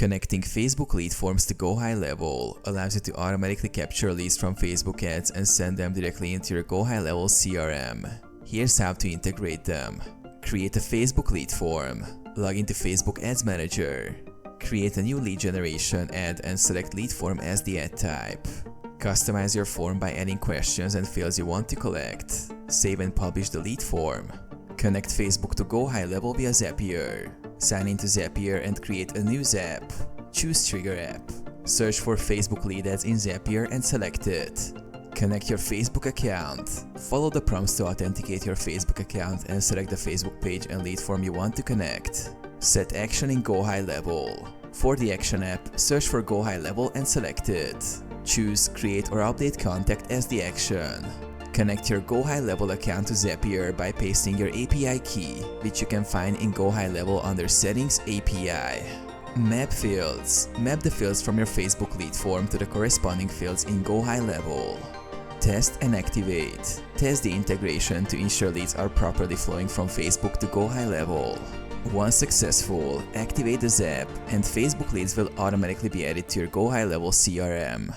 Connecting Facebook lead forms to GoHighLevel allows you to automatically capture leads from Facebook ads and send them directly into your GoHighLevel CRM. Here's how to integrate them. Create a Facebook lead form. Log into Facebook Ads Manager. Create a new lead generation ad and select lead form as the ad type. Customize your form by adding questions and fields you want to collect. Save and publish the lead form. Connect Facebook to GoHighLevel via Zapier. Sign into Zapier and create a new Zap. Choose Trigger App. Search for Facebook lead ads in Zapier and select it. Connect your Facebook account. Follow the prompts to authenticate your Facebook account and select the Facebook page and lead form you want to connect. Set action in GoHighLevel. For the action app, search for GoHighLevel and select it. Choose Create or Update Contact as the action. Connect your GoHighLevel account to Zapier by pasting your API key, which you can find in GoHighLevel under Settings API. Map fields. Map the fields from your Facebook lead form to the corresponding fields in GoHighLevel. Test and activate. Test the integration to ensure leads are properly flowing from Facebook to GoHighLevel. Once successful, activate the Zap and Facebook leads will automatically be added to your GoHighLevel CRM.